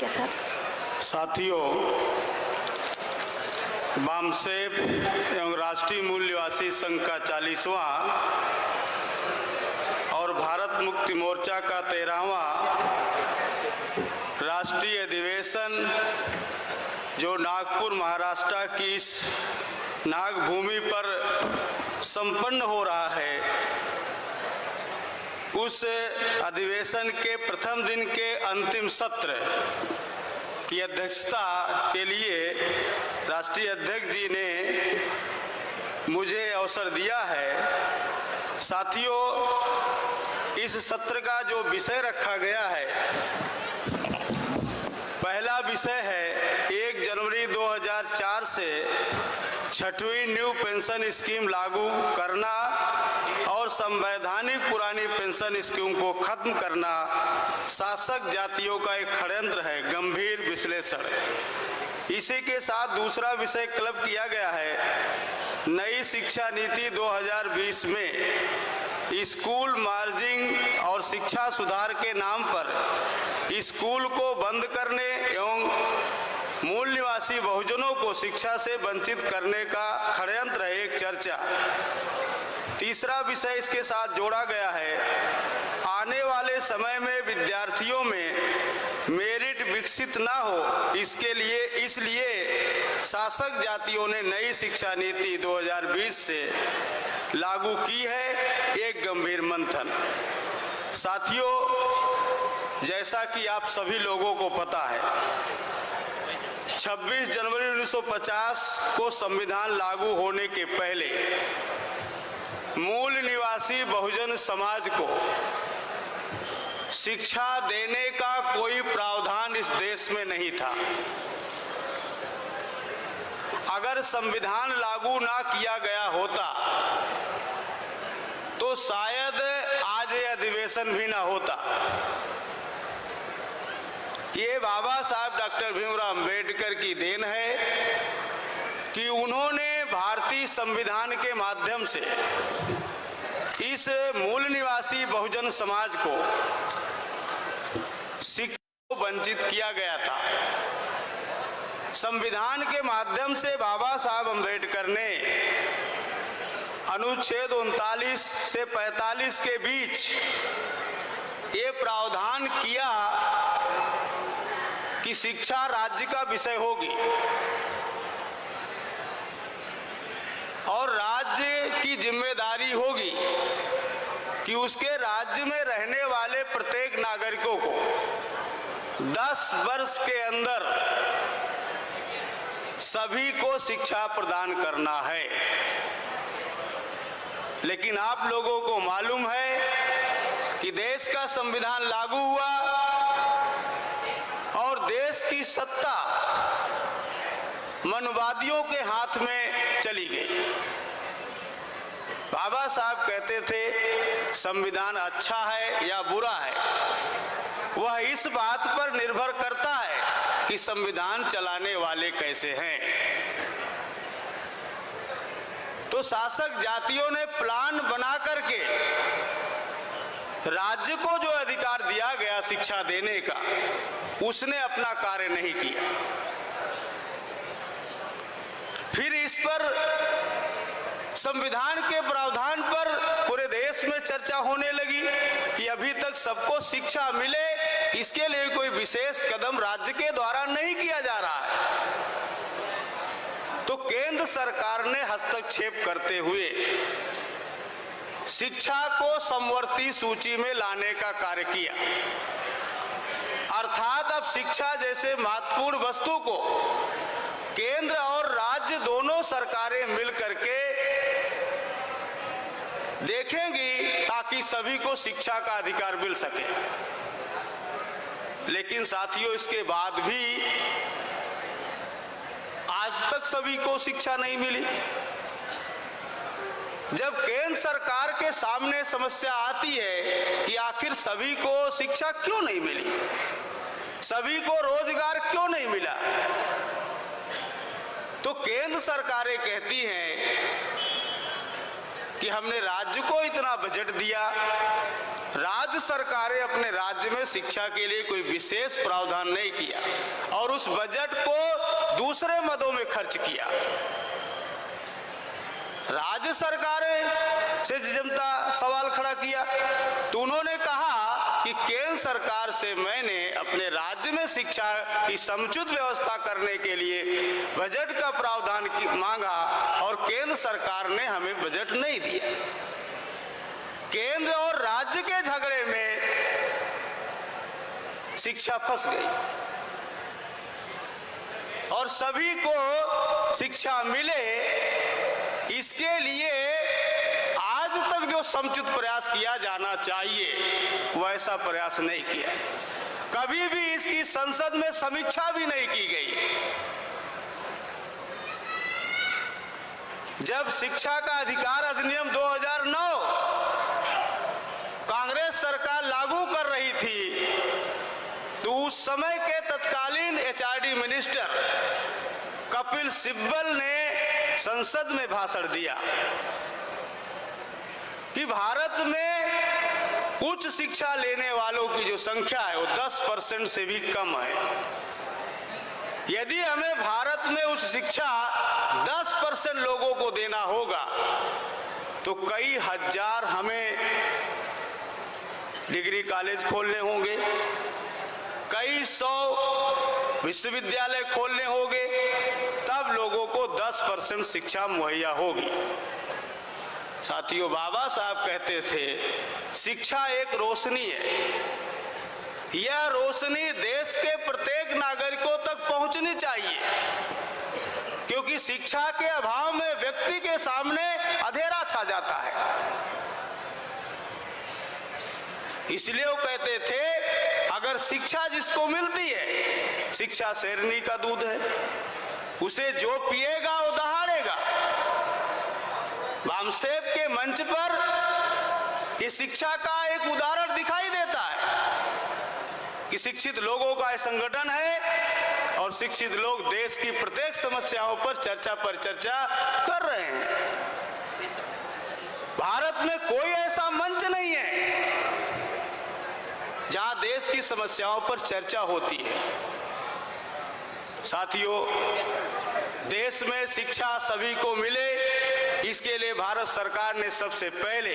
के साथ। साथियों, बामसेफ एवं राष्ट्रीय मूल निवासी संघ का 40वां और भारत मुक्ति मोर्चा का 13वां राष्ट्रीय अधिवेशन जो नागपुर महाराष्ट्र की इस नागभूमि पर संपन्न हो रहा है, उस अधिवेशन के प्रथम दिन के अंतिम सत्र की अध्यक्षता के लिए राष्ट्रीय अध्यक्ष जी ने मुझे अवसर दिया है। साथियों, इस सत्र का जो विषय रखा गया है, पहला विषय है 1 जनवरी 2004 से 6वीं न्यू पेंशन स्कीम लागू करना और संवैधानिक पुरानी पेंशन स्कीम को खत्म करना शासक जातियों का एक षड्यंत्र है, गंभीर विश्लेषण। इसी के साथ दूसरा विषय क्लब किया गया है, नई शिक्षा नीति 2020 में स्कूल मार्जिंग और शिक्षा सुधार के नाम पर स्कूल को बंद करने एवं मूल निवासी बहुजनों को शिक्षा से वंचित करने का षड्यंत्र है, एक चर्चा। तीसरा विषय इसके साथ जोड़ा गया है, आने वाले समय में विद्यार्थियों में मेरिट विकसित ना हो, इसलिए शासक जातियों ने नई शिक्षा नीति 2020 से लागू की है, एक गंभीर मंथन। साथियों, जैसा कि आप सभी लोगों को पता है, 26 जनवरी 1950 को संविधान लागू होने के पहले मूल निवासी बहुजन समाज को शिक्षा देने का कोई प्रावधान इस देश में नहीं था। अगर संविधान लागू ना किया गया होता तो शायद आज ये अधिवेशन भी ना होता। ये बाबा साहब डॉक्टर भीमराव अंबेडकर की देन है कि उन्होंने भारतीय संविधान के माध्यम से इस मूल निवासी बहुजन समाज को शिक्षा को वंचित किया गया था। संविधान के माध्यम से बाबा साहब अंबेडकर ने अनुच्छेद 39 से 45 के बीच ये प्रावधान किया कि शिक्षा राज्य का विषय होगी और राज्य की जिम्मेदारी होगी कि उसके राज्य में रहने वाले प्रत्येक नागरिकों को 10 वर्ष के अंदर सभी को शिक्षा प्रदान करना है। लेकिन आप लोगों को मालूम है कि देश का संविधान लागू हुआ और देश की सत्ता मनुवादियों के हाथ में चली गई। बाबा साहब कहते थे संविधान अच्छा है या बुरा है, वह इस बात पर निर्भर करता है कि संविधान चलाने वाले कैसे हैं। तो शासक जातियों ने प्लान बना करके राज्य को जो अधिकार दिया गया शिक्षा देने का, उसने अपना कार्य नहीं किया। फिर इस पर संविधान के प्रावधान पर पूरे देश में चर्चा होने लगी कि अभी तक सबको शिक्षा मिले, इसके लिए कोई विशेष कदम राज्य के द्वारा नहीं किया जा रहा है। तो केंद्र सरकार ने हस्तक्षेप करते हुए शिक्षा को समवर्ती सूची में लाने का कार्य किया। अर्थात अब शिक्षा जैसे महत्वपूर्ण वस्तु को केंद्र और राज्य दोनों सरकारें मिलकर के देखेंगी ताकि सभी को शिक्षा का अधिकार मिल सके। लेकिन साथियों, इसके बाद भी आज तक सभी को शिक्षा नहीं मिली। जब केंद्र सरकार के सामने समस्या आती है कि आखिर सभी को शिक्षा क्यों नहीं मिली, सभी को रोजगार क्यों नहीं मिला, तो केंद्र सरकारें कहती हैं कि हमने राज्य को इतना बजट दिया, राज्य सरकारें अपने राज्य में शिक्षा के लिए कोई विशेष प्रावधान नहीं किया और उस बजट को दूसरे मदों में खर्च किया। राज्य सरकारें से जनता सवाल खड़ा किया तो उन्होंने कहा कि केंद्र सरकार से मैंने अपने राज्य में शिक्षा की समुचित व्यवस्था करने के लिए बजट का प्रावधान मांगा और केंद्र सरकार ने हमें बजट नहीं दिया। केंद्र और राज्य के झगड़े में शिक्षा फंस गई और सभी को शिक्षा मिले, इसके लिए आज तक जो समुचित प्रयास किया जाना चाहिए वो ऐसा प्रयास नहीं किया। कभी भी इसकी संसद में समीक्षा भी नहीं की गई। जब शिक्षा का अधिकार अधिनियम 2009 कांग्रेस सरकार लागू कर रही थी तो उस समय के तत्कालीन एचआरडी मिनिस्टर कपिल सिब्बल ने संसद में भाषण दिया कि भारत में उच्च शिक्षा लेने वालों की जो संख्या है वो 10% से भी कम है। यदि हमें भारत में उच्च शिक्षा 10% लोगों को देना होगा तो कई हजार हमें डिग्री कॉलेज खोलने होंगे, कई 100 विश्वविद्यालय खोलने होंगे, तब लोगों को 10% शिक्षा मुहैया होगी। साथियों, बाबा साहब कहते थे शिक्षा एक रोशनी है, यह रोशनी देश के प्रत्येक नागरिकों तक पहुंचनी चाहिए, क्योंकि शिक्षा के अभाव में व्यक्ति के सामने अंधेरा छा जाता है। इसलिए वो कहते थे अगर शिक्षा जिसको मिलती है, शिक्षा शेरनी का दूध है, उसे जो पिएगा वो दहाड़ेगा। वामसेब के मंच पर इस शिक्षा का एक उदाहरण दिखाई देता है कि शिक्षित लोगों का संगठन है और शिक्षित लोग देश की प्रत्येक समस्याओं पर चर्चा कर रहे हैं। भारत में कोई ऐसा मंच नहीं है जहां देश की समस्याओं पर चर्चा होती है। साथियों, देश में शिक्षा सभी को मिले, इसके लिए भारत सरकार ने सबसे पहले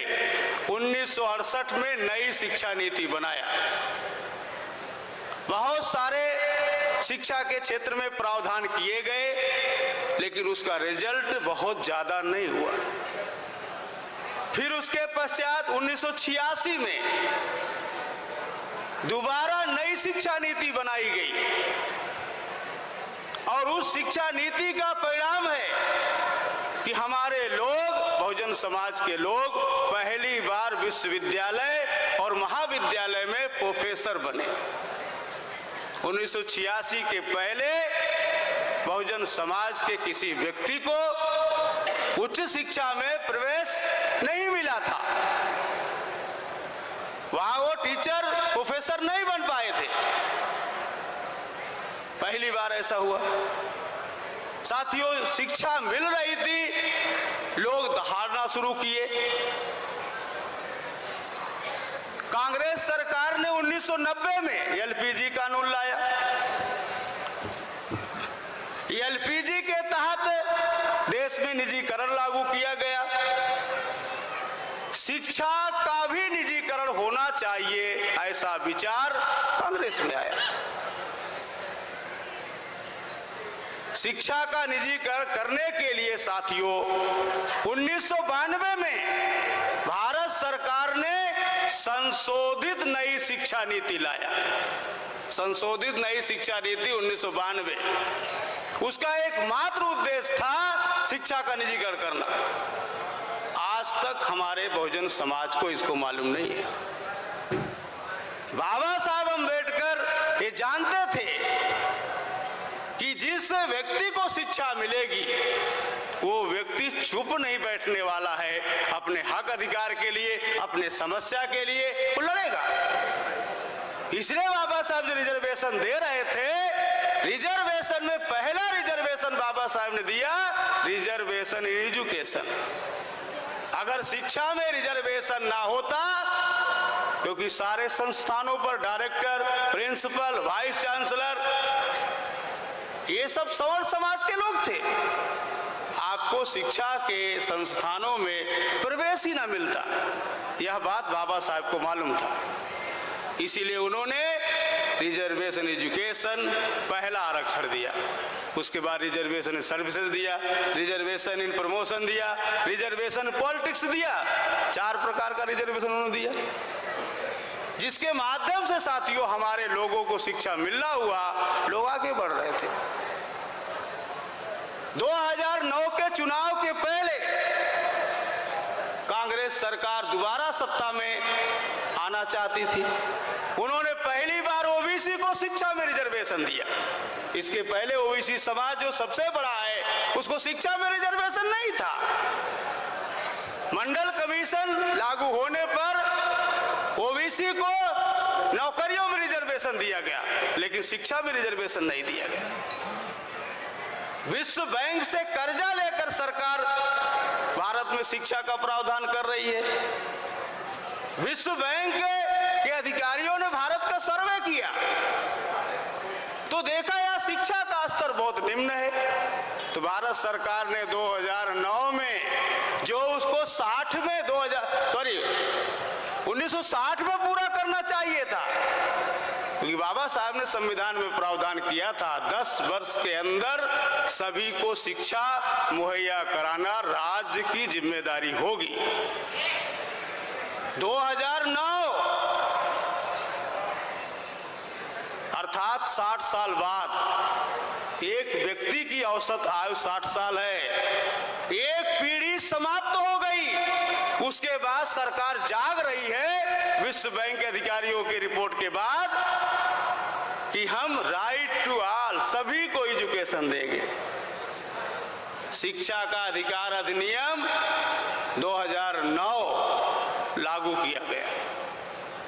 1968 में नई शिक्षा नीति बनाया। बहुत सारे शिक्षा के क्षेत्र में प्रावधान किए गए, लेकिन उसका रिजल्ट बहुत ज्यादा नहीं हुआ। फिर उसके पश्चात 1986 में दोबारा नई शिक्षा नीति बनाई गई और उस शिक्षा नीति का परिणाम है कि हमारे लोग, बहुजन समाज के लोग पहली बार विश्वविद्यालय और महाविद्यालय में प्रोफेसर बने। 1986 के पहले बहुजन समाज के किसी व्यक्ति को उच्च शिक्षा में प्रवेश नहीं मिला था। वहां वो टीचर प्रोफेसर नहीं बन पाए थे। पहली बार ऐसा हुआ। साथियों, शिक्षा मिल रही थी, लोग दहाड़ना शुरू किए। कांग्रेस सरकार ने 1990 में एलपीजी कानून लाया। एलपीजी के तहत देश में निजीकरण लागू किया गया। शिक्षा का भी निजीकरण होना चाहिए, ऐसा विचार कांग्रेस में आया। शिक्षा का निजीकरण करने के लिए साथियों 1992 में भारत सरकार ने संशोधित नई शिक्षा नीति लाया। संशोधित नई शिक्षा नीति 1992, उसका एकमात्र उद्देश्य था शिक्षा का निजीकरण करना। आज तक हमारे बहुजन समाज को इसको मालूम नहीं है। बाबा साहब अम्बेडकर ये जानते थे कि जिस व्यक्ति को शिक्षा मिलेगी वो व्यक्ति चुप नहीं बैठने वाला है, अपने हक अधिकार के लिए, अपने समस्या के लिए वो लड़ेगा। इसलिए बाबा साहब जो रिजर्वेशन दे रहे थे, रिजर्वेशन में पहला रिजर्वेशन बाबा साहब ने दिया, रिजर्वेशन इन एजुकेशन। अगर शिक्षा में रिजर्वेशन ना होता क्योंकि सारे संस्थानों पर डायरेक्टर, प्रिंसिपल, वाइस चांसलर ये सब सवर्ण समाज के लोग थे। आपको शिक्षा के संस्थानों में प्रवेश ही ना मिलता, यह बात बाबा साहब को मालूम था। इसीलिए उन्होंने रिजर्वेशन एजुकेशन पहला आरक्षण दिया, उसके बाद रिजर्वेशन इन सर्विसेज दिया, रिजर्वेशन इन प्रमोशन दिया, रिजर्वेशन पॉलिटिक्स दिया। 4 प्रकार का रिजर्वेशन उन्होंने दिया, जिसके माध्यम से साथियों हमारे लोगों को शिक्षा मिलना हुआ, लोग आगे बढ़ रहे थे। 2009 के चुनाव के पहले कांग्रेस सरकार दोबारा सत्ता में आना चाहती थी। उन्होंने पहली बार ओबीसी को शिक्षा में रिजर्वेशन दिया। इसके पहले ओबीसी समाज जो सबसे बड़ा है, उसको शिक्षा में रिजर्वेशन नहीं था। मंडल कमीशन लागू होने पर ओबीसी को नौकरियों में रिजर्वेशन दिया गया, लेकिन शिक्षा में रिजर्वेशन नहीं दिया गया। विश्व बैंक से कर्जा लेकर सरकार भारत में शिक्षा का प्रावधान कर रही है। विश्व बैंक के अधिकारियों ने भारत का सर्वे किया तो देखा यह शिक्षा का स्तर बहुत निम्न है। तो भारत सरकार ने 2009 में जो उसको 1960 में पूरा करना चाहिए था, क्योंकि बाबा साहब ने संविधान में प्रावधान किया था 10 वर्ष के अंदर सभी को शिक्षा मुहैया कराना राज्य की जिम्मेदारी होगी। 2009 अर्थात 60 साल बाद, एक व्यक्ति की औसत आयु 60 साल है, एक पीढ़ी समाप्त हो गई। उसके बाद सरकार जाग रही है विश्व बैंक के अधिकारियों की रिपोर्ट के बाद कि हम राइट टू ऑल, सभी को एजुकेशन देंगे। शिक्षा का अधिकार अधिनियम 2009 लागू किया गया,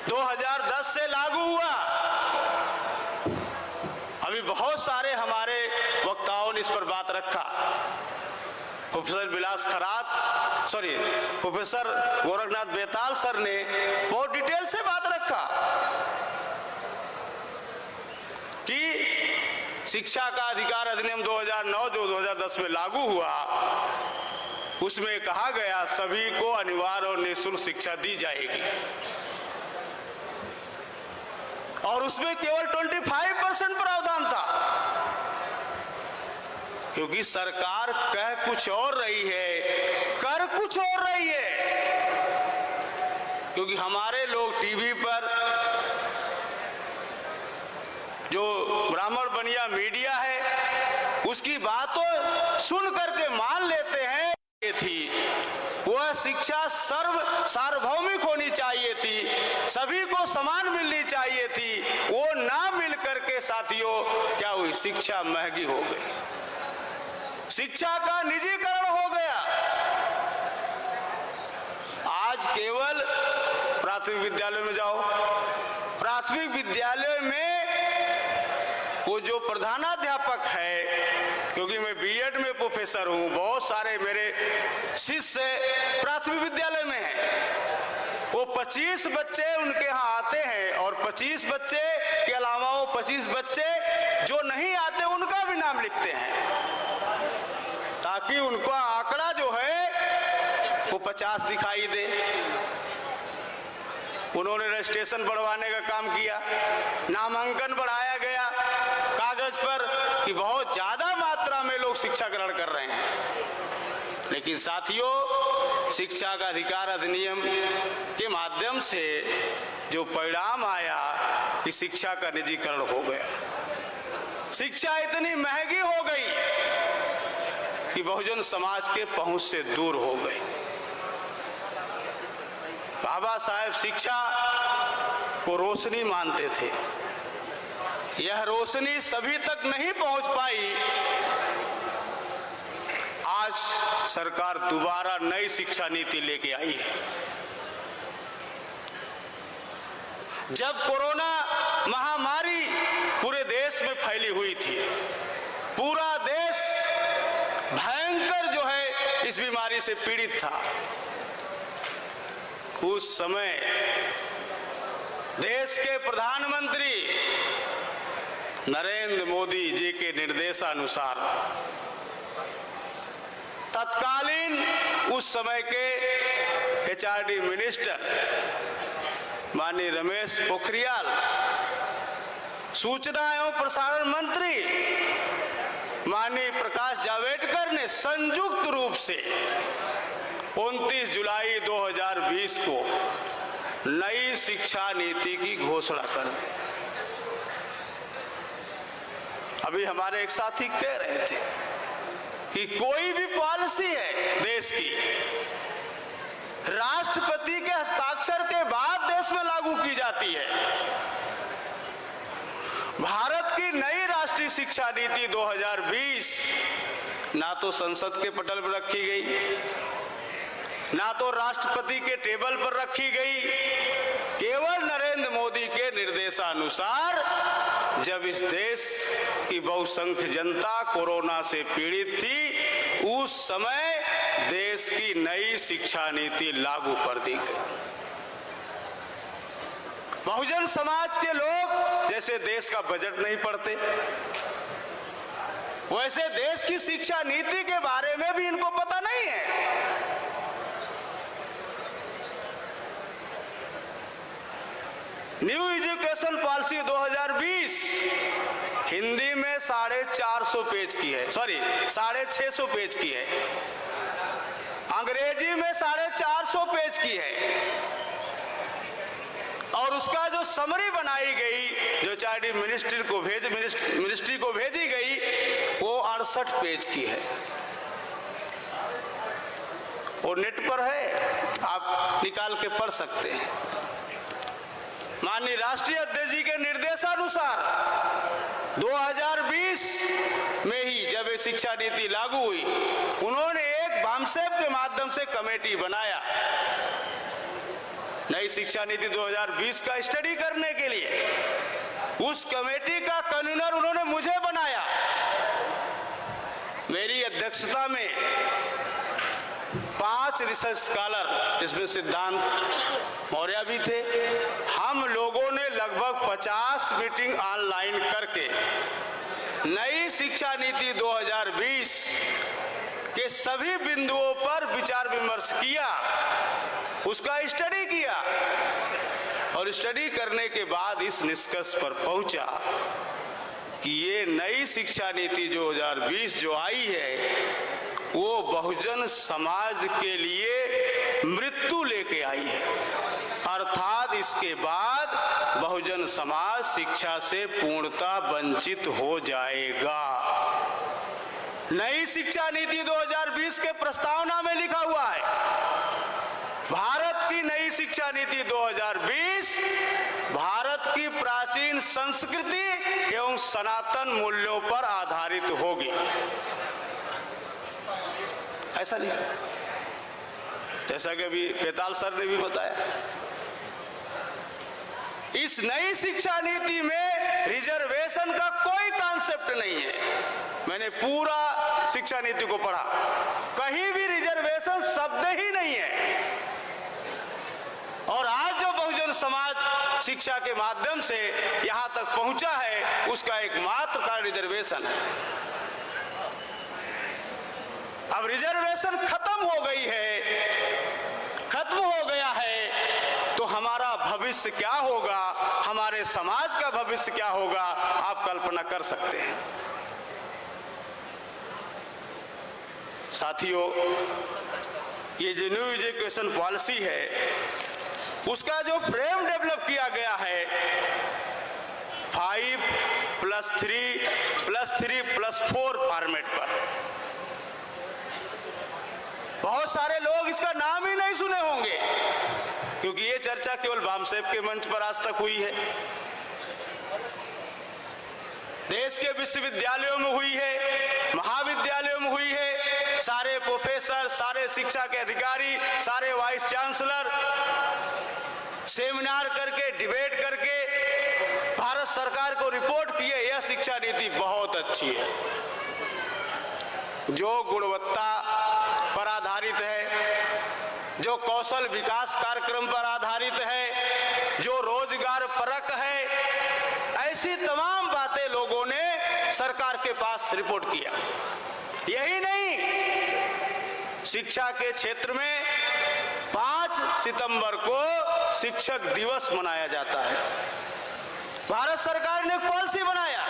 2010 से लागू हुआ। अभी बहुत सारे हमारे वक्ताओं ने इस पर बात रखा। प्रोफेसर गोरखनाथ बेताल सर ने बहुत डिटेल से बात रखा कि शिक्षा का अधिकार अधिनियम 2009 जो 2010 में लागू हुआ, उसमें कहा गया सभी को अनिवार्य और निःशुल्क शिक्षा दी जाएगी, और उसमें केवल 25% प्रावधान था। क्योंकि सरकार कह कुछ और रही है, कर कुछ और रही है। क्योंकि हमारे लोग टीवी पर जो ब्राह्मण बनिया मीडिया है, उसकी बातों सुन करके मान लेते हैं ये थी, वह शिक्षा सार्वभौमिक होनी चाहिए थी, सभी को समान मिलनी चाहिए थी। वो ना मिल करके साथियों क्या हुई, शिक्षा महंगी हो गई, शिक्षा का निजीकरण हो गया। आज केवल प्राथमिक विद्यालय में जाओ, प्राथमिक विद्यालय में वो जो प्रधानाध्यापक है, क्योंकि मैं बीएड में प्रोफेसर हूं, बहुत सारे मेरे शिष्य प्राथमिक विद्यालय में हैं। वो 25 बच्चे उनके यहाँ आते हैं, और 25 बच्चे के अलावा वो 25 बच्चे जो नहीं आते उनका भी नाम लिखते हैं, ताकि उनका आंकड़ा जो है वो 50 दिखाई दे। उन्होंने रजिस्ट्रेशन बढ़वाने का काम किया, नामांकन बढ़ाया गया कागज पर कि बहुत ज्यादा मात्रा में लोग शिक्षा ग्रहण कर रहे हैं। लेकिन साथियों, शिक्षा का अधिकार अधिनियम के माध्यम से जो परिणाम आया कि शिक्षा का निजीकरण हो गया, शिक्षा इतनी महंगी हो गई कि बहुजन समाज के पहुंच से दूर हो गई। बाबा साहेब शिक्षा को रोशनी मानते थे, यह रोशनी सभी तक नहीं पहुंच पाई। आज सरकार दोबारा नई शिक्षा नीति लेके आई है। जब कोरोना महामारी पूरे देश में फैली हुई थी, पूरा देश भयंकर जो है इस बीमारी से पीड़ित था, उस समय देश के प्रधानमंत्री नरेंद्र मोदी जी के निर्देशानुसार तत्कालीन उस समय के एचआरडी मिनिस्टर माननीय रमेश पोखरियाल, सूचना एवं प्रसारण मंत्री माननीय प्रकाश जावड़ेकर ने संयुक्त रूप से 29 जुलाई 2020 को नई शिक्षा नीति की घोषणा कर दी। अभी हमारे एक साथी कह रहे थे कि कोई भी पॉलिसी है देश की, राष्ट्रपति के हस्ताक्षर के बाद देश में लागू की जाती है। भारत की नई राष्ट्रीय शिक्षा नीति 2020 ना तो संसद के पटल पर रखी गई, ना तो राष्ट्रपति के टेबल पर रखी गई। केवल नरेंद्र मोदी के निर्देशानुसार जब इस देश की बहुसंख्य जनता कोरोना से पीड़ित थी, उस समय देश की नई शिक्षा नीति लागू कर दी गई। बहुजन समाज के लोग जैसे देश का बजट नहीं पढ़ते, वैसे देश की शिक्षा नीति के बारे में भी इनको पता नहीं है। न्यू एजुकेशन पॉलिसी 2020 हिंदी में 450 पेज की है, 650 पेज की है, अंग्रेजी में 450 पेज की है, और उसका जो समरी बनाई गई, जो एचआरडी मिनिस्ट्री को भेजी गई, वो 68 पेज की है। वो नेट पर है, आप निकाल के पढ़ सकते हैं। माननीय राष्ट्रीय अध्यक्ष जी के निर्देशानुसार 2020 में ही जब ये शिक्षा नीति लागू हुई, उन्होंने एक बामसेप के माध्यम से कमेटी बनाया नई शिक्षा नीति 2020 का स्टडी करने के लिए। उस कमेटी का कन्वीनर उन्होंने मुझे बनाया। मेरी अध्यक्षता में 5 रिसर्च स्कॉलर, इसमें सिद्धांत मौर्य भी थे, हम लोगों ने लगभग 50 मीटिंग ऑनलाइन करके नई शिक्षा नीति 2020 के सभी बिंदुओं पर विचार विमर्श किया, उसका स्टडी किया, और स्टडी करने के बाद इस निष्कर्ष पर पहुंचा कि ये नई शिक्षा नीति 2020 जो आई है, वो बहुजन समाज के लिए मृत्यु लेके आई है। अर्थात इसके बाद बहुजन समाज शिक्षा से पूर्णतः वंचित हो जाएगा। नई शिक्षा नीति 2020 के प्रस्तावना में लिखा हुआ है, भारत की नई शिक्षा नीति 2020 भारत की प्राचीन संस्कृति एवं सनातन मूल्यों पर आधारित होगी, ऐसा लिखा। जैसा कि अभी पेताल सर ने भी बताया, इस नई शिक्षा नीति में रिजर्वेशन का कोई कॉन्सेप्ट नहीं है। मैंने पूरा शिक्षा नीति को पढ़ा, कहीं भी रिजर्वेशन शब्द ही नहीं है। और आज जो बहुजन समाज शिक्षा के माध्यम से यहां तक पहुंचा है, उसका एकमात्र कारण रिजर्वेशन है। अब रिजर्वेशन खत्म हो गई है, खत्म हो गया है, तो हमारा भविष्य क्या होगा, हमारे समाज का भविष्य क्या होगा, आप कल्पना कर सकते हैं। साथियों, ये जो न्यू एजुकेशन पॉलिसी है, उसका जो फ्रेम डेवलप किया गया है 5+3+3+4 फॉर्मेट पर, बहुत सारे लोग इसका नाम ही नहीं सुने होंगे, क्योंकि ये चर्चा केवल बामसेप के मंच पर आज तक हुई है। देश के विश्वविद्यालयों में हुई है, महाविद्यालयों में हुई है। सारे प्रोफेसर, सारे शिक्षा के अधिकारी, सारे वाइस चांसलर सेमिनार करके, डिबेट करके भारत सरकार को रिपोर्ट किए, यह शिक्षा नीति बहुत अच्छी है, जो गुणवत्ता पर आधारित है, जो कौशल विकास कार्यक्रम पर आधारित है, जो रोजगार परक है, ऐसी तमाम बातें लोगों ने सरकार के पास रिपोर्ट किया। यही नहीं, शिक्षा के क्षेत्र में 5 सितंबर को शिक्षक दिवस मनाया जाता है। भारत सरकार ने एक पॉलिसी बनाया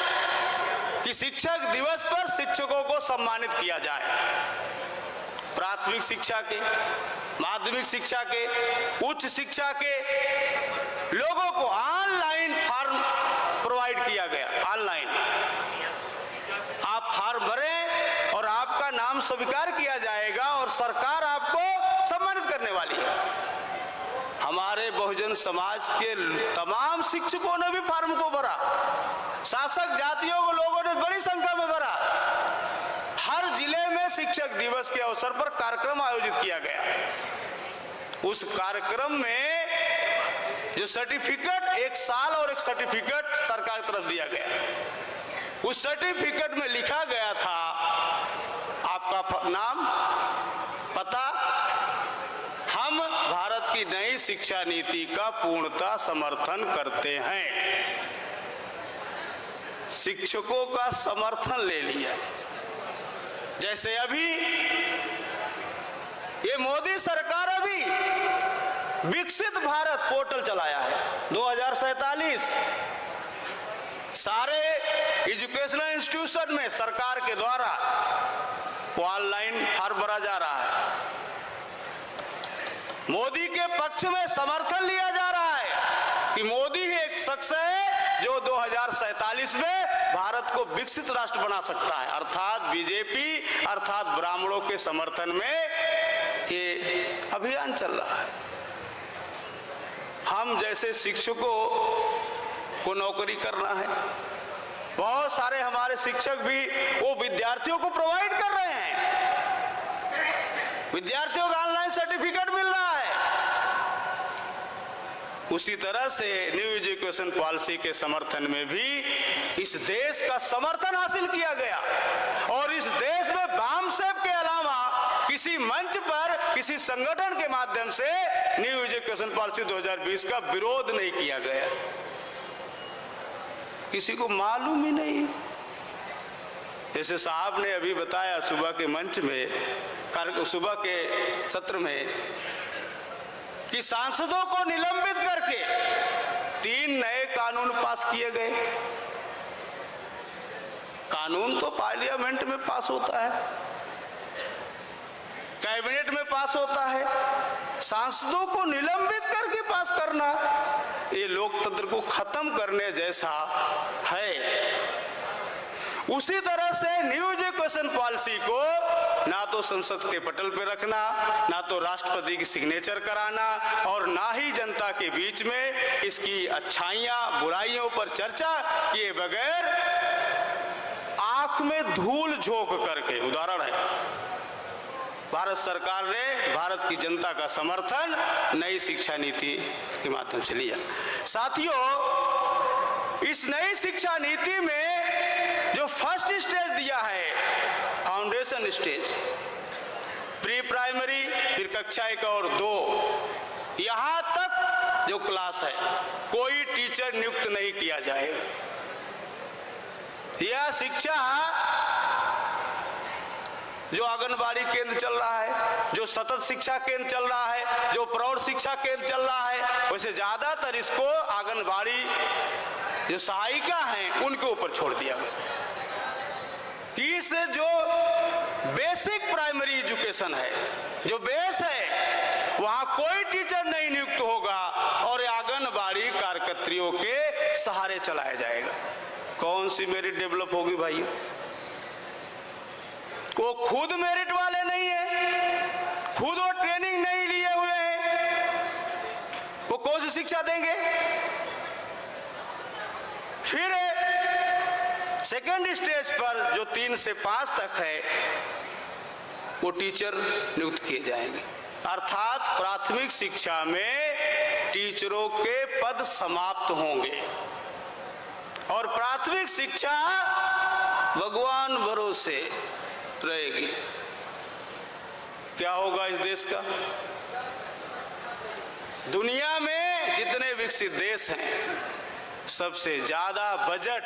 कि शिक्षक दिवस पर शिक्षकों को सम्मानित किया जाए। प्राथमिक शिक्षा के, माध्यमिक शिक्षा के, उच्च शिक्षा के लोगों को ऑनलाइन फॉर्म प्रोवाइड किया गया। ऑनलाइन आप फॉर्म भरें और आपका नाम स्वीकार किया जाएगा और सरकार आपको सम्मानित करने वाली है। हमारे बहुजन समाज के तमाम शिक्षकों ने भी फॉर्म को भरा, शासक जातियों को लोगों ने बड़ी संख्या में भरा। हर जिले में शिक्षक दिवस के अवसर पर कार्यक्रम आयोजित किया गया। उस कार्यक्रम में जो सर्टिफिकेट, 1 साल और एक सर्टिफिकेट सरकार की तरफ दिया गया। उस सर्टिफिकेट में लिखा गया था आपका नाम, पता। हम भारत की नई शिक्षा नीति का पूर्णतः समर्थन करते हैं। शिक्षकों का समर्थन ले लिया। जैसे अभी ये मोदी सरकार अभी विकसित भारत पोर्टल चलाया है 2047। सारे एजुकेशनल इंस्टीट्यूशन में सरकार के द्वारा ऑनलाइन फॉर्म भरा जा रहा है। मोदी के पक्ष में समर्थन लिया जा रहा है कि मोदी ही एक शख्स है जो 2047 में भारत को विकसित राष्ट्र बना सकता है। अर्थात बीजेपी, अर्थात ब्राह्मणों के समर्थन में ये अभियान चल रहा है। हम जैसे शिक्षकों को नौकरी करना है, बहुत सारे हमारे शिक्षक भी वो विद्यार्थियों को प्रोवाइड कर रहे हैं। विद्यार्थियों को ऑनलाइन सर्टिफिकेट मिल रहा है। उसी तरह से न्यू एजुकेशन पॉलिसी के समर्थन में भी इस देश का समर्थन हासिल किया गया और इस देश में बामसेब के अलावा किसी मंच पर, किसी संगठन के माध्यम से न्यू एजुकेशन पॉलिसी 2020 का विरोध नहीं किया गया। किसी को मालूम ही नहीं। जैसे साहब ने अभी बताया सुबह के मंच में, सुबह के सत्र में, कि सांसदों को निलंबित करके 3 नए कानून पास किए गए। कानून तो पार्लियामेंट में पास होता है, कैबिनेट में पास होता है, सांसदों को निलंबित करके पास करना ये लोकतंत्र को खत्म करने जैसा है। उसी तरह से न्यू एजुकेशन पॉलिसी को ना तो संसद के पटल पर रखना, ना तो राष्ट्रपति की सिग्नेचर कराना और ना ही जनता के बीच में इसकी अच्छाइयां बुराइयों पर चर्चा किए बगैर आंख में धूल झोंक करके, उदाहरण है, भारत सरकार ने भारत की जनता का समर्थन नई शिक्षा नीति के माध्यम से लिया। साथियों, इस नई शिक्षा नीति में जो फर्स्ट स्टेज दिया है, फाउंडेशन स्टेज, प्री प्राइमरी, फिर कक्षा 1 और 2, यहां तक जो क्लास है कोई टीचर नियुक्त नहीं किया जाएगा। यह शिक्षा जो आंगनबाड़ी केंद्र चल रहा है, जो सतत शिक्षा केंद्र चल रहा है, जो प्रौढ़ शिक्षा केंद्र चल रहा है, वैसे ज्यादातर इसको आंगनबाड़ी जो सहायिका हैं उनके ऊपर छोड़ दिया गया। इस जो बेसिक प्राइमरी एजुकेशन है, जो बेस है, वहां कोई टीचर नहीं नियुक्त होगा और आंगनबाड़ी कार्यकर्त्रियों के सहारे चलाया जाएगा। कौन सी मेरिट डेवलप होगी भाई? वो खुद मेरिट वाले नहीं है, खुद वो ट्रेनिंग नहीं लिए हुए हैं, वो कौन सी शिक्षा देंगे? फिर सेकेंड स्टेज पर जो 3 से 5 तक है वो टीचर नियुक्त किए जाएंगे। अर्थात प्राथमिक शिक्षा में टीचरों के पद समाप्त होंगे और प्राथमिक शिक्षा भगवान भरोसे रहेगी। क्या होगा इस देश का? दुनिया में जितने विकसित देश हैं सबसे ज्यादा बजट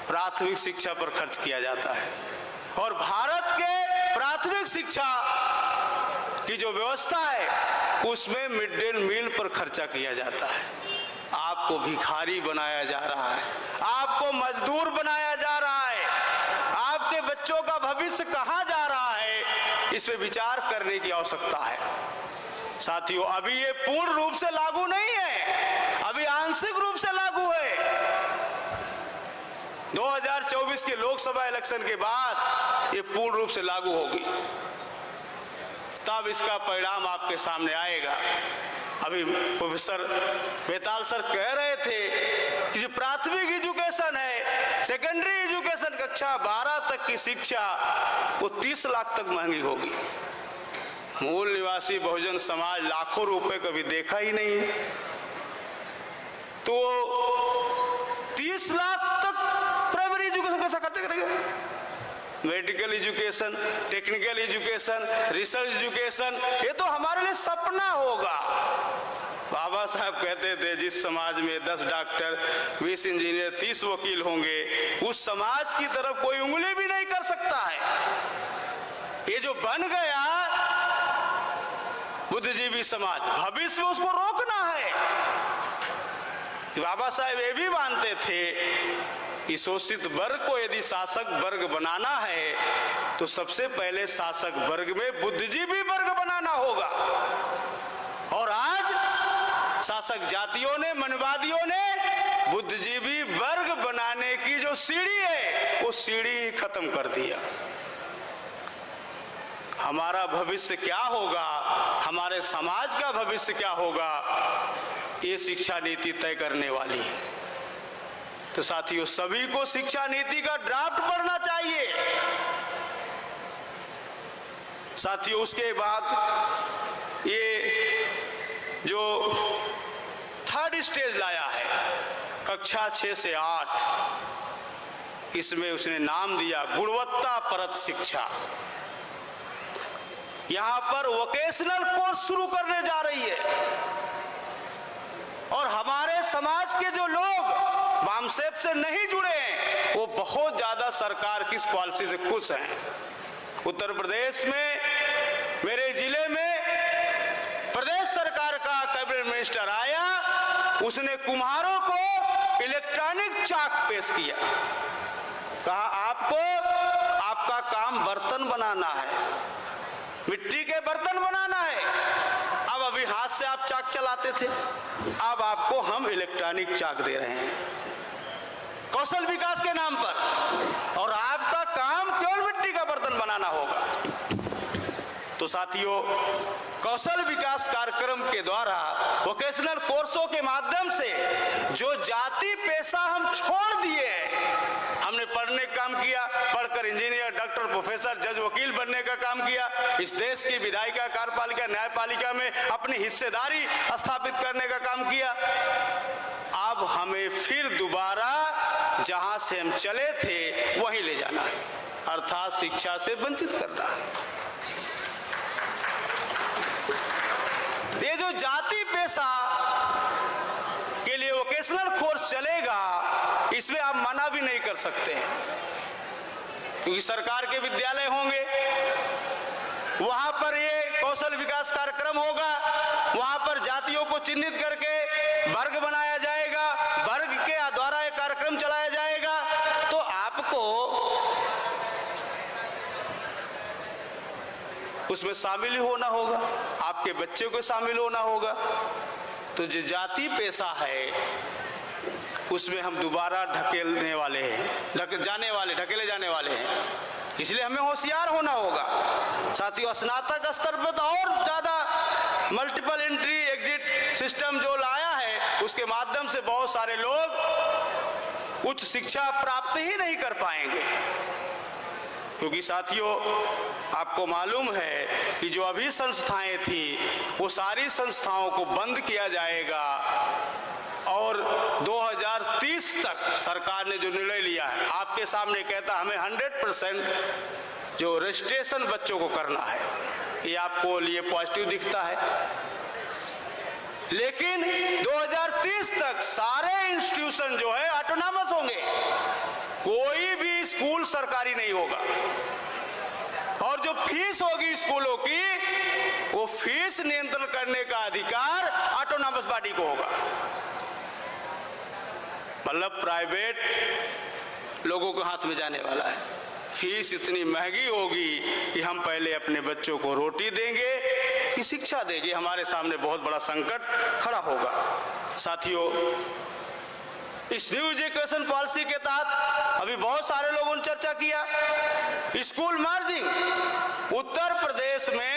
प्राथमिक शिक्षा पर खर्च किया जाता है और भारत के प्राथमिक शिक्षा की जो व्यवस्था है उसमें मिड डे मील पर खर्चा किया जाता है। आपको भिखारी बनाया जा रहा है, आपको मजदूर बनाया जा रहा है, आपके बच्चों का भविष्य कहां जा रहा है, इस पे विचार करने की आवश्यकता है। साथियों, अभी ये पूर्ण रूप से लागू नहीं है, अभी आंशिक रूप से लागू है। 2024 के लोकसभा इलेक्शन के बाद ये पूर्ण रूप से लागू होगी, तब इसका परिणाम आपके सामने आएगा। अभी प्रोफेसर बेताल सर कह रहे थे कि जो प्राथमिक एजुकेशन है, सेकेंडरी एजुकेशन कक्षा 12 तक की शिक्षा वो 30 लाख तक महंगी होगी। मूल निवासी बहुजन समाज लाखों रुपए कभी देखा ही नहीं है, तो 30 लाख तक प्राइमरी एजुकेशन कैसा खर्चा करेगा? Medical education, technical education, research education, ये तो हमारे लिए सपना होगा। बाबा साहब कहते थे जिस समाज में 10 डॉक्टर, 20 इंजीनियर, 30 वकील होंगे, उस समाज की तरफ कोई उंगली भी नहीं कर सकता है। ये जो बन गया बुद्धिजीवी समाज, भविष्य में उसको रोकना है। बाबा साहब ये भी मानते थे कि शोषित वर्ग को यदि शासक वर्ग बनाना है तो सबसे पहले शासक वर्ग में बुद्धिजीवी वर्ग बनाना होगा। और आज शासक जातियों ने, मनवादियों ने बुद्धिजीवी वर्ग बनाने की जो सीढ़ी है वो सीढ़ी ही खत्म कर दिया। हमारा भविष्य क्या होगा, हमारे समाज का भविष्य क्या होगा, ये शिक्षा नीति तय करने वाली है। तो साथियों, सभी को शिक्षा नीति का ड्राफ्ट पढ़ना चाहिए। साथियों, उसके बाद ये जो थर्ड स्टेज लाया है, कक्षा 6 से 8, इसमें उसने नाम दिया गुणवत्ता परत शिक्षा। यहां पर वोकेशनल कोर्स शुरू करने जा रही है और हमारे समाज के जो लोग बामसेप से नहीं जुड़े हैं वो बहुत ज्यादा सरकार की इस पॉलिसी से खुश हैं। उत्तर प्रदेश में, मेरे जिले में प्रदेश सरकार का कैबिनेट मिनिस्टर आया, उसने कुम्हारों को इलेक्ट्रॉनिक चाक पेश किया, कहा आपको आपका काम बर्तन बनाना है, मिट्टी के बर्तन बनाना है। अब अभी हाथ से आप चाक चलाते थे, अब आपको हम इलेक्ट्रॉनिक चाक दे रहे हैं कौशल विकास के नाम पर, और आपका काम केवल मिट्टी का बर्तन बनाना होगा। तो साथियों, कौशल विकास कार्यक्रम के द्वारा वोकेशनल कोर्सों के माध्यम से जो जाति पेशा हम छोड़ दिए, हमने पढ़ने का काम किया, पढ़कर इंजीनियर, डॉक्टर, प्रोफेसर, जज, वकील बनने का काम किया, इस देश की विधायिका, कार्यपालिका, न्यायपालिका में अपनी हिस्सेदारी स्थापित करने का काम किया। अब हमें फिर दोबारा जहां से हम चले थे वहीं ले जाना है, अर्थात शिक्षा से वंचित करना है। ये जो जाति पेशा के लिए वोकेशनल कोर्स चलेगा, इसमें आप मना भी नहीं कर सकते हैं, क्योंकि सरकार के विद्यालय होंगे, वहां पर ये कौशल विकास कार्यक्रम होगा, वहां पर जातियों को चिन्हित करके वर्ग बनाया जाएगा, वर्ग के द्वारा एक कार्यक्रम चलाया जाएगा। तो आपको उसमें शामिल ही होना होगा, आपके बच्चे को शामिल होना होगा। तो जो जाति पेशा है उसमें हम दोबारा ढकेलने वाले हैं, ढकेले जाने वाले हैं, इसलिए हमें होशियार होना होगा। साथियों, स्नातक स्तर पर तो और ज्यादा मल्टीपल एंट्री एग्जिट सिस्टम जो लाया है, उसके माध्यम से बहुत सारे लोग उच्च शिक्षा प्राप्त ही नहीं कर पाएंगे, क्योंकि साथियों आपको मालूम है कि जो अभी संस्थाएं थी वो सारी संस्थाओं को बंद किया जाएगा और 2030 तक सरकार ने जो निर्णय लिया है, आपके सामने कहता हमें 100% जो रजिस्ट्रेशन बच्चों को करना है, ये आपको लिए पॉजिटिव दिखता है। लेकिन 2030 तक सारे इंस्टीट्यूशन जो है ऑटोनॉमस होंगे, कोई भी स्कूल सरकारी नहीं होगा। और जो फीस होगी स्कूलों की, वो फीस नियंत्रण करने का अधिकार ऑटोनॉमस बॉडी को होगा। मतलब प्राइवेट लोगों के हाथ में जाने वाला है। फीस इतनी महंगी होगी कि हम पहले अपने बच्चों को रोटी देंगे कि शिक्षा देंगे, हमारे सामने बहुत बड़ा संकट खड़ा होगा। साथियों, इस न्यू एजुकेशन पॉलिसी के तहत अभी बहुत सारे लोगों ने चर्चा किया, स्कूल मर्जिंग। उत्तर प्रदेश में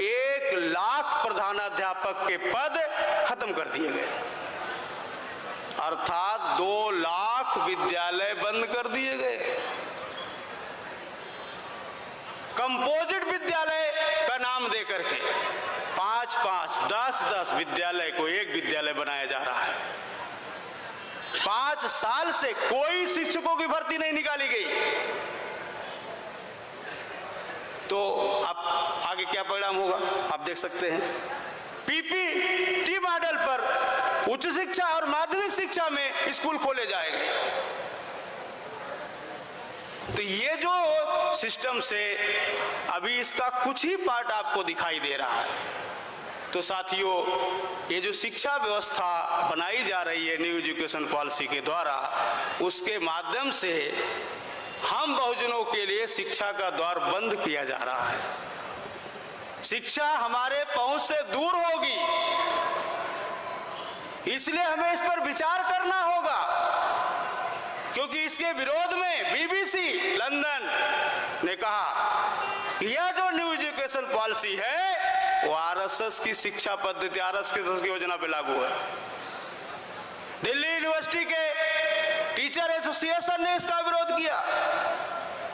1 लाख प्रधानाध्यापक के पद खत्म कर दिए गए, अर्थात 2 लाख विद्यालय बंद कर दिए गए। कंपोजिट विद्यालय का नाम देकर के 5-5, 10-10 विद्यालय को एक विद्यालय बनाया जा रहा है। 5 साल से कोई शिक्षकों की भर्ती नहीं निकाली गई। तो अब आगे क्या परिणाम होगा आप देख सकते हैं। पीपीटी मॉडल पर उच्च शिक्षा और माध्यमिक शिक्षा में स्कूल खोले जाएंगे। तो ये जो सिस्टम से अभी इसका कुछ ही पार्ट आपको दिखाई दे रहा है। तो साथियों, ये जो शिक्षा व्यवस्था बनाई जा रही है न्यू एजुकेशन पॉलिसी के द्वारा, उसके माध्यम से हम बहुजनों के लिए शिक्षा का द्वार बंद किया जा रहा है। शिक्षा हमारे पहुंच से दूर होगी, इसलिए हमें इस पर विचार करना होगा, क्योंकि इसके विरोध में बीबीसी लंदन ने कहा कि यह जो न्यू एजुकेशन पॉलिसी है वो आरएसएस की शिक्षा पद्धति, आरएसएस की योजना पे लागू है। दिल्ली यूनिवर्सिटी के टीचर एसोसिएशन ने इसका विरोध किया,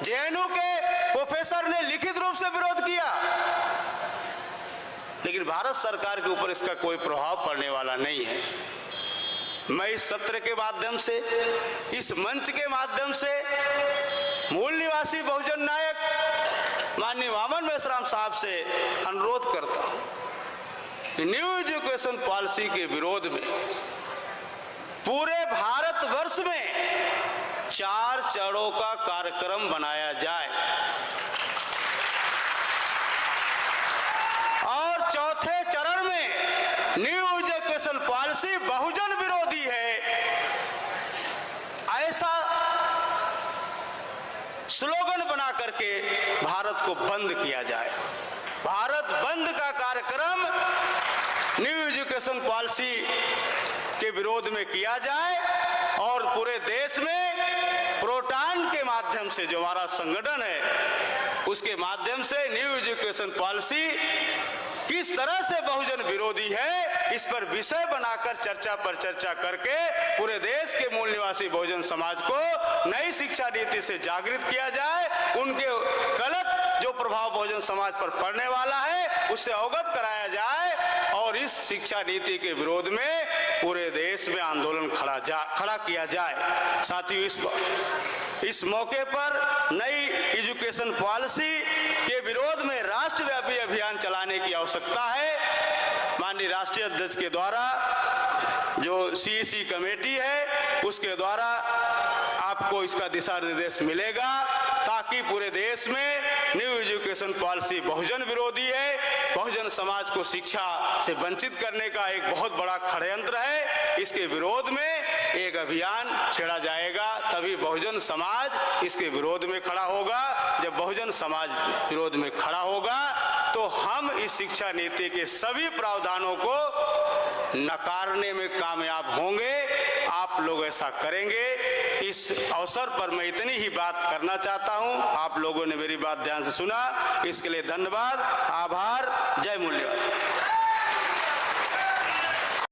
जेएनयू के प्रोफेसर ने लिखित रूप से विरोध किया, लेकिन भारत सरकार के ऊपर इसका कोई प्रभाव पड़ने वाला नहीं है। मैं इस सत्र के माध्यम से, इस मंच के माध्यम से मूल निवासी बहुजन नायक माननीय वामन मेश्राम साहब से अनुरोध करता हूं कि न्यू एजुकेशन पॉलिसी के विरोध में पूरे भारतवर्ष में 4 चरणों का कार्यक्रम बनाया जाए और चौथे चरण में न्यू एजुकेशन पॉलिसी बहुजन विरोधी है, ऐसा स्लोगन बना करके भारत को बंद किया जाए। भारत बंद का कार्यक्रम न्यू एजुकेशन पॉलिसी के विरोध में किया जाए और पूरे देश में प्रोटान के माध्यम से, जो हमारा संगठन है, उसके माध्यम से न्यू एजुकेशन पॉलिसी किस तरह से बहुजन विरोधी है, इस पर विषय बनाकर चर्चा पर चर्चा करके पूरे देश के मूल निवासी बहुजन समाज को नई शिक्षा नीति से जागृत किया जाए, उनके गलत जो प्रभाव बहुजन समाज पर पड़ने वाला है उससे अवगत कराया जाए और इस शिक्षा नीति के विरोध में पूरे देश में आंदोलन खड़ा किया जाए। साथियों, इस मौके पर नई एजुकेशन पॉलिसी के विरोध में राष्ट्रव्यापी अभियान चलाने की आवश्यकता है। माननीय राष्ट्रीय अध्यक्ष के द्वारा जो सीईसी कमेटी है उसके द्वारा आपको इसका दिशा निर्देश मिलेगा, ताकि पूरे देश में न्यू एजुकेशन पॉलिसी बहुजन विरोधी है, बहुजन समाज को शिक्षा से वंचित करने का एक बहुत बड़ा षड्यंत्र है, इसके विरोध में एक अभियान छेड़ा जाएगा। तभी बहुजन समाज इसके विरोध में खड़ा होगा। जब बहुजन समाज विरोध में खड़ा होगा तो हम इस शिक्षा नीति के सभी प्रावधानों को नकारने में कामयाब होंगे। आप लोग ऐसा करेंगे। इस अवसर पर मैं इतनी ही बात करना चाहता हूं। आप लोगों ने मेरी बात ध्यान से सुना, इसके लिए धन्यवाद, आभार। जय मूल निवासी।